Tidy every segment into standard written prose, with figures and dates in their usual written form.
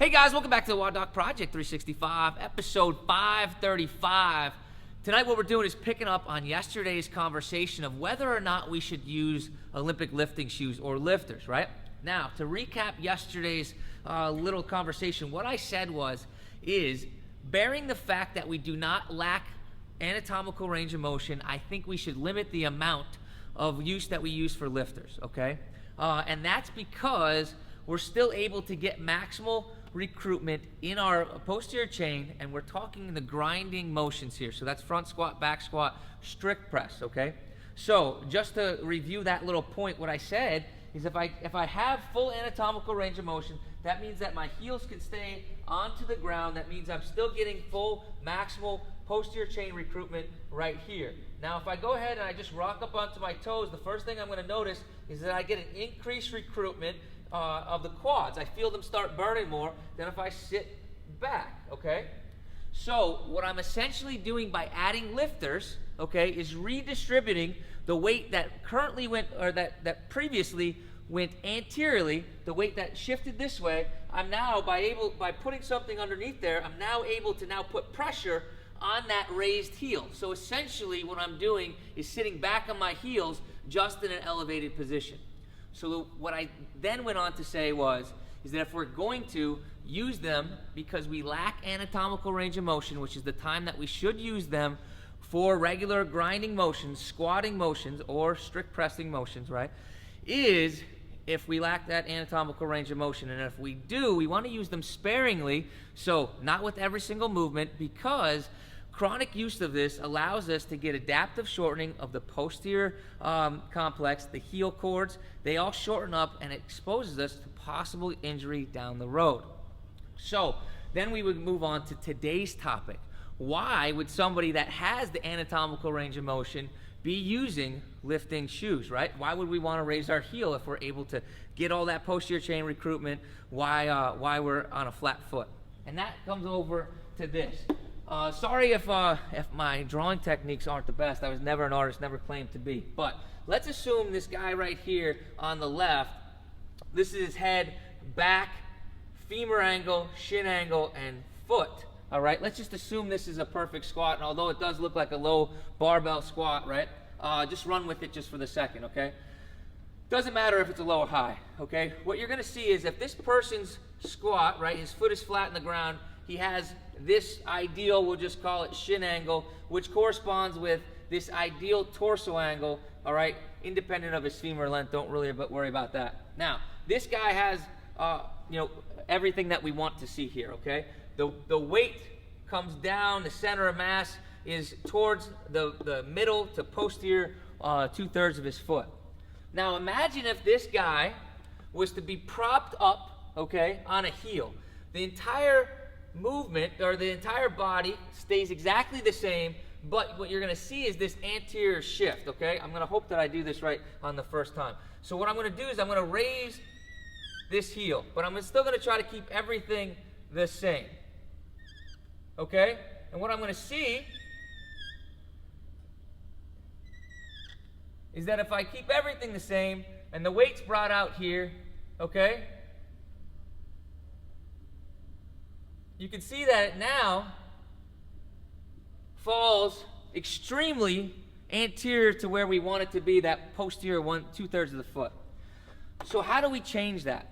Hey guys, welcome back to the WODdoc Project 365, episode 535. Tonight what we're doing is picking up on yesterday's conversation of whether or not we should use Olympic lifting shoes or lifters, right? Now, to recap yesterday's little conversation, what I said is bearing the fact that we do not lack anatomical range of motion, I think we should limit the amount of use that we use for lifters, okay? And that's because we're still able to get maximal recruitment in our posterior chain, and we're talking the grinding motions here. So that's front squat, back squat, strict press, okay? So just to review that little point, what I said is if I have full anatomical range of motion, that means that my heels can stay onto the ground. That means I'm still getting full maximal posterior chain recruitment right here. Now, if I go ahead and I just rock up onto my toes, the first thing I'm going to notice is that I get an increased recruitment of the quads. I feel them start burning more than if I sit back, okay? So what I'm essentially doing by adding lifters, okay, is redistributing the weight that currently went, or that previously went anteriorly, the weight that shifted this way. I'm now, by putting something underneath there, I'm now able to now put pressure on that raised heel. So essentially what I'm doing is sitting back on my heels just in an elevated position. So what I then went on to say is that if we're going to use them because we lack anatomical range of motion, which is the time that we should use them for regular grinding motions, squatting motions, or strict pressing motions, right, is if we lack that anatomical range of motion. And if we do, we want to use them sparingly, so not with every single movement, because chronic use of this allows us to get adaptive shortening of the posterior complex, the heel cords. They all shorten up, and it exposes us to possible injury down the road. So then we would move on to today's topic. Why would somebody that has the anatomical range of motion be using lifting shoes, right? Why would we want to raise our heel if we're able to get all that posterior chain recruitment? Why we're on a flat foot? And that comes over to this. Sorry if my drawing techniques aren't the best. I was never an artist, never claimed to be. But let's assume this guy right here on the left, this is his head, back, femur angle, shin angle, and foot. All right, let's just assume this is a perfect squat. And although it does look like a low barbell squat, right? Just run with it just for the second, okay? Doesn't matter if it's a low or high, okay? What you're gonna see is if this person's squat, right, his foot is flat in the ground, he has this ideal, we'll just call it shin angle, which corresponds with this ideal torso angle, all right, independent of his femur length. Don't really worry about that. Now, this guy has, everything that we want to see here, okay? The weight comes down, the center of mass is towards the middle to posterior 2/3 of his foot. Now, imagine if this guy was to be propped up, okay, on a heel. The entire movement, or the entire body, stays exactly the same, but what you're going to see is this anterior shift, okay? I'm going to hope that I do this right on the first time. So what I'm going to do is I'm going to raise this heel, but I'm still going to try to keep everything the same, okay? And what I'm going to see is that if I keep everything the same and the weight's brought out here, okay, you can see that it now falls extremely anterior to where we want it to be, that posterior 2/3 of the foot. So how do we change that?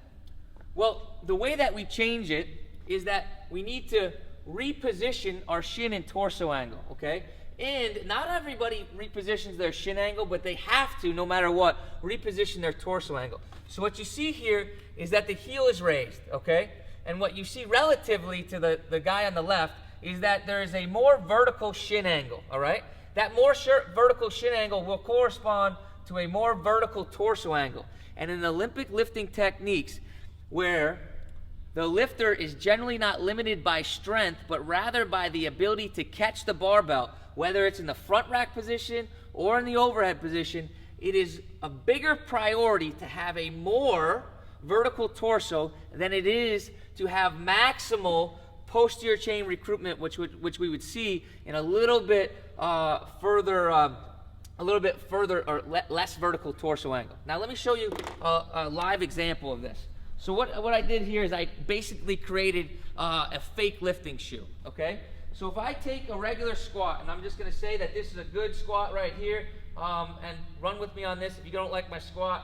Well, the way that we change it is that we need to reposition our shin and torso angle, okay? And not everybody repositions their shin angle, but they have to, no matter what, reposition their torso angle. So what you see here is that the heel is raised, okay? And what you see relatively to the guy on the left is that there is a more vertical shin angle, all right? That more vertical shin angle will correspond to a more vertical torso angle. And in Olympic lifting techniques, where the lifter is generally not limited by strength, but rather by the ability to catch the barbell, whether it's in the front rack position or in the overhead position, it is a bigger priority to have a more vertical torso than it is to have maximal posterior chain recruitment, which we would see in a little bit further or less vertical torso angle. Now let me show you a live example of this. So what I did here is I basically created a fake lifting shoe, okay? So if I take a regular squat, and I'm just gonna say that this is a good squat right here, and run with me on this. If you don't like my squat,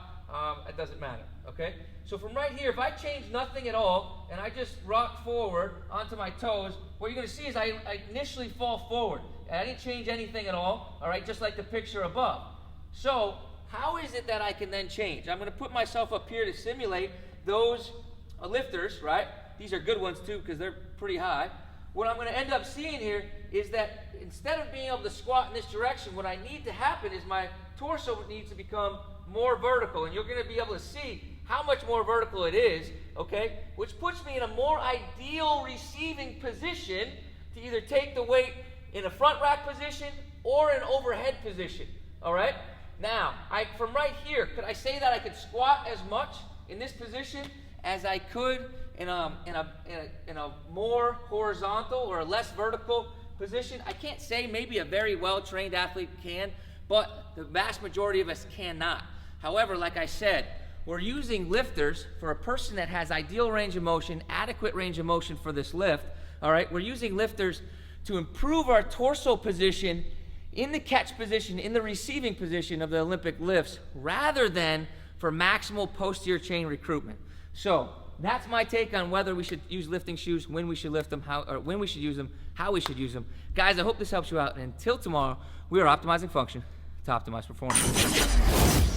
it doesn't matter, okay? So from right here, if I change nothing at all, and I just rock forward onto my toes, what you're gonna see is I initially fall forward. And I didn't change anything at all right, just like the picture above. So how is it that I can then change? I'm gonna put myself up here to simulate those lifters, right? These are good ones too, because they're pretty high. What I'm gonna end up seeing here is that instead of being able to squat in this direction, what I need to happen is my torso needs to become more vertical, and you're gonna be able to see how much more vertical it is, okay? Which puts me in a more ideal receiving position to either take the weight in a front rack position or an overhead position, all right? Now, from right here, could I say that I could squat as much in this position as I could in a more horizontal or a less vertical position? I can't say. Maybe a very well-trained athlete can, but the vast majority of us cannot. However, like I said, we're using lifters for a person that has ideal range of motion, adequate range of motion for this lift, all right? We're using lifters to improve our torso position in the catch position, in the receiving position of the Olympic lifts, rather than for maximal posterior chain recruitment. So that's my take on whether we should use lifting shoes, when we should lift them, when we should use them, how we should use them. Guys, I hope this helps you out. And until tomorrow, we are optimizing function to optimize performance.